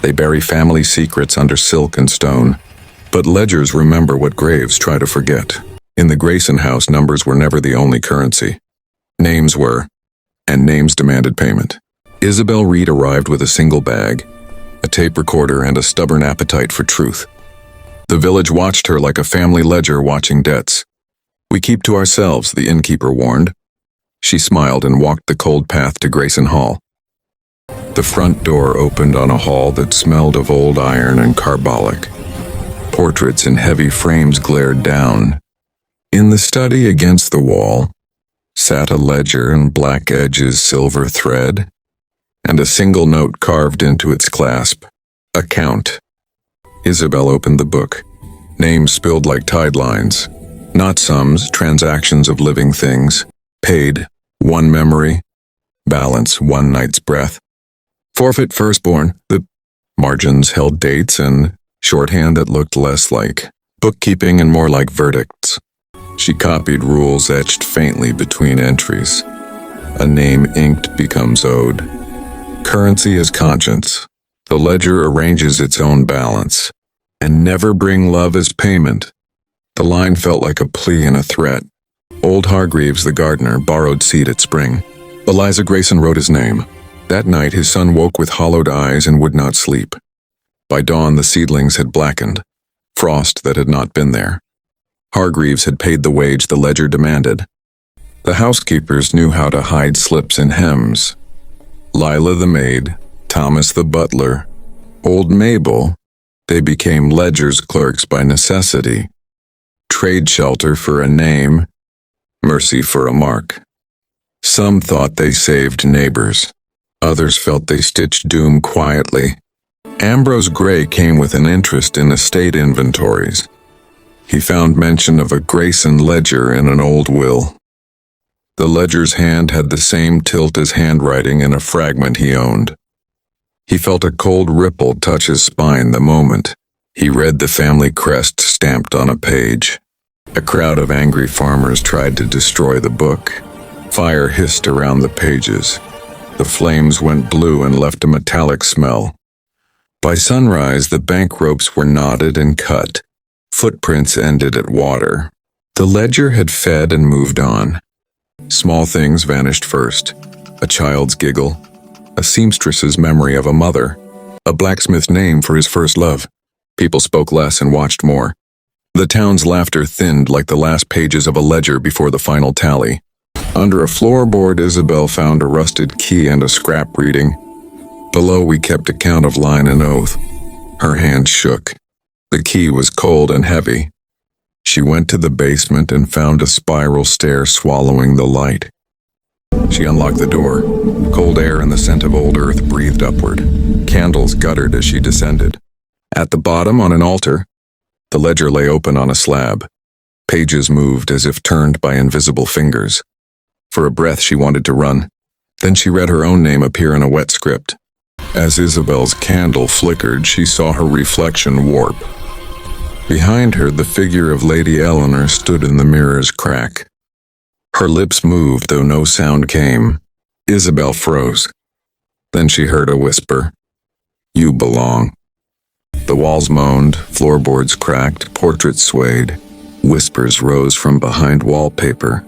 They bury family secrets under silk and stone. But ledgers remember what graves try to forget. In the Grayson house, numbers were never the only currency. Names were, and names demanded payment. Isabel Reed arrived with a single bag, a tape recorder, and a stubborn appetite for truth. The village watched her like a family ledger watching debts. "We keep to ourselves," the innkeeper warned. She smiled and walked the cold path to Grayson Hall. The front door opened on a hall that smelled of old iron and carbolic. Portraits in heavy frames glared down. In the study against the wall sat a ledger in black edges, silver thread, and a single note carved into its clasp. Account. Isabel opened the book. Names spilled like tide lines. Not sums, transactions of living things. Paid, one memory. Balance, one night's breath. Forfeit firstborn. The margins held dates and shorthand that looked less like bookkeeping and more like verdicts. She copied rules etched faintly between entries. A name inked becomes owed. Currency is conscience. The ledger arranges its own balance. And never bring love as payment. The line felt like a plea and a threat. Old Hargreaves, the gardener, borrowed seed at spring. Eliza Grayson wrote his name. That night his son woke with hollowed eyes and would not sleep. By dawn the seedlings had blackened, frost that had not been there. Hargreaves had paid the wage the ledger demanded. The housekeepers knew how to hide slips in hems. Lila the maid, Thomas the butler, old Mabel, they became ledger's clerks by necessity. Trade shelter for a name, mercy for a mark. Some thought they saved neighbors. Others felt they stitched doom quietly. Ambrose Gray came with an interest in estate inventories. He found mention of a Grayson ledger in an old will. The ledger's hand had the same tilt as handwriting in a fragment he owned. He felt a cold ripple touch his spine the moment he read the family crest stamped on a page. A crowd of angry farmers tried to destroy the book. Fire hissed around the pages. The flames went blue and left a metallic smell. By sunrise, the bank ropes were knotted and cut. Footprints ended at water. The ledger had fed and moved on. Small things vanished first. A child's giggle, a seamstress's memory of a mother, a blacksmith's name for his first love. People spoke less and watched more. The town's laughter thinned like the last pages of a ledger before the final tally. Under a floorboard, Isabel found a rusted key and a scrap reading. Below, we kept account of line and oath. Her hand shook. The key was cold and heavy. She went to the basement and found a spiral stair swallowing the light. She unlocked the door. Cold air and the scent of old earth breathed upward. Candles guttered as she descended. At the bottom, on an altar, the ledger lay open on a slab. Pages moved as if turned by invisible fingers. For a breath, she wanted to run. Then she read her own name appear in a wet script. As Isabel's candle flickered, she saw her reflection warp. Behind her, the figure of Lady Eleanor stood in the mirror's crack. Her lips moved, though no sound came. Isabel froze. Then she heard a whisper. "You belong." The walls moaned, floorboards cracked, portraits swayed. Whispers rose from behind wallpaper.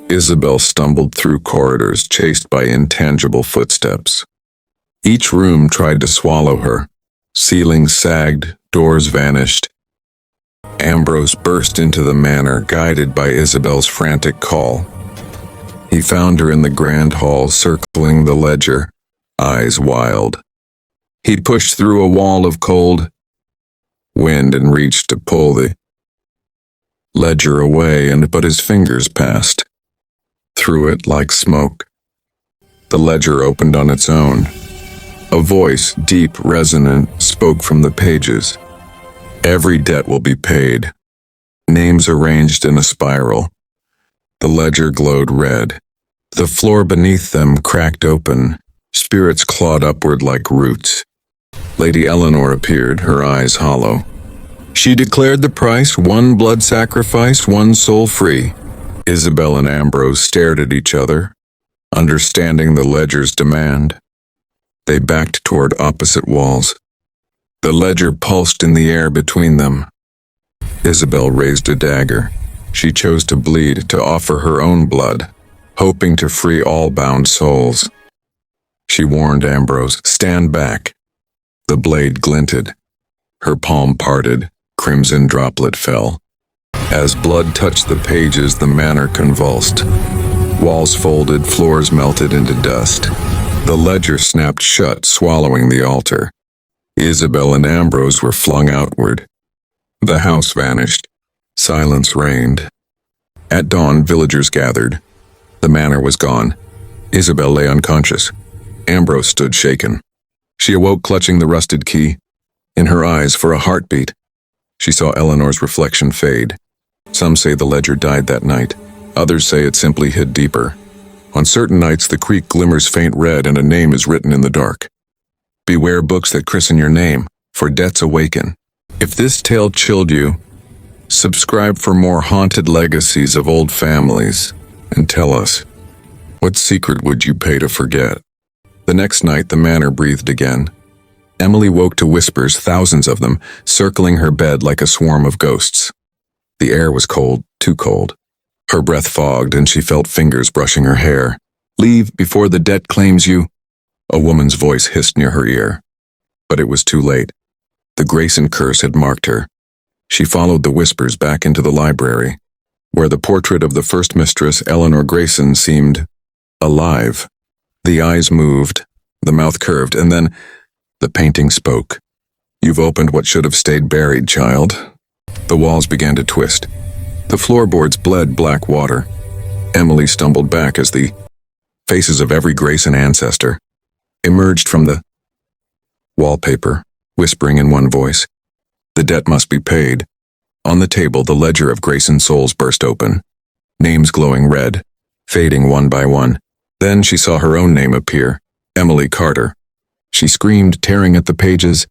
Isabel stumbled through corridors, chased by intangible footsteps. Each room tried to swallow her. Ceilings sagged, doors vanished. Ambrose burst into the manor, guided by Isabel's frantic call. He found her in the grand hall, circling the ledger, eyes wild. He pushed through a wall of cold wind and reached to pull the ledger away, but his fingers passed through it like smoke. The ledger opened on its own. A voice, deep, resonant, spoke from the pages. Every debt will be paid. Names arranged in a spiral. The ledger glowed red. The floor beneath them cracked open. Spirits clawed upward like roots. Lady Eleanor appeared, her eyes hollow. She declared the price, one blood sacrifice, one soul free. Isabel and Ambrose stared at each other, understanding the ledger's demand. They backed toward opposite walls. The ledger pulsed in the air between them. Isabel raised a dagger. She chose to bleed, to offer her own blood, hoping to free all bound souls. She warned Ambrose, "Stand back." The blade glinted. Her palm parted, crimson droplet fell. As blood touched the pages, the manor convulsed. Walls folded, floors melted into dust. The ledger snapped shut, swallowing the altar. Isabel and Ambrose were flung outward. The house vanished. Silence reigned. At dawn, villagers gathered. The manor was gone. Isabel lay unconscious. Ambrose stood shaken. She awoke clutching the rusted key. In her eyes, for a heartbeat, she saw Eleanor's reflection fade. Some say the ledger died that night. Others say it simply hid deeper. On certain nights, the creek glimmers faint red and a name is written in the dark. Beware books that christen your name, for debts awaken. If this tale chilled you, subscribe for more haunted legacies of old families, and tell us, what secret would you pay to forget? The next night, the manor breathed again. Emily woke to whispers, thousands of them, circling her bed like a swarm of ghosts. The air was cold, too cold. Her breath fogged and she felt fingers brushing her hair. "Leave before the debt claims you," a woman's voice hissed near her ear. But it was too late. The Grayson Curse had marked her. She followed the whispers back into the library, where the portrait of the first mistress, Eleanor Grayson, seemed alive. The eyes moved, the mouth curved, and then the painting spoke. "You've opened what should have stayed buried, child." The walls began to twist. The floorboards bled black water. Emily stumbled back as the faces of every Grayson ancestor emerged from the wallpaper, whispering in one voice, "The debt must be paid." On the table, the ledger of Grayson souls burst open, names glowing red, fading one by one. Then she saw her own name appear, Emily Carter. She screamed, tearing at the pages,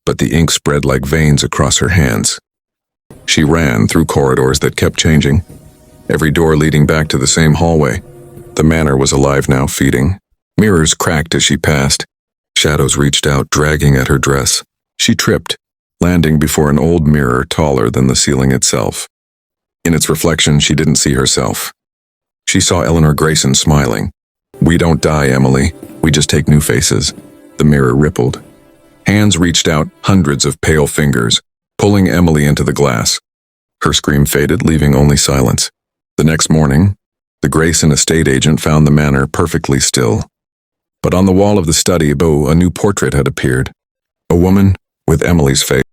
but the ink spread like veins across her hands. She ran through corridors that kept changing, every door leading back to the same hallway. The manor was alive now, feeding. Mirrors cracked as she passed. Shadows reached out, dragging at her dress. She tripped, landing before an old mirror taller than the ceiling itself. In its reflection, she didn't see herself. She saw Eleanor Grayson smiling. "We don't die, Emily. We just take new faces." The mirror rippled. Hands reached out, hundreds of pale fingers, pulling Emily into the glass. Her scream faded, leaving only silence. The next morning, the Grayson estate agent found the manor perfectly still. But on the wall of the study, a new portrait had appeared. A woman with Emily's face.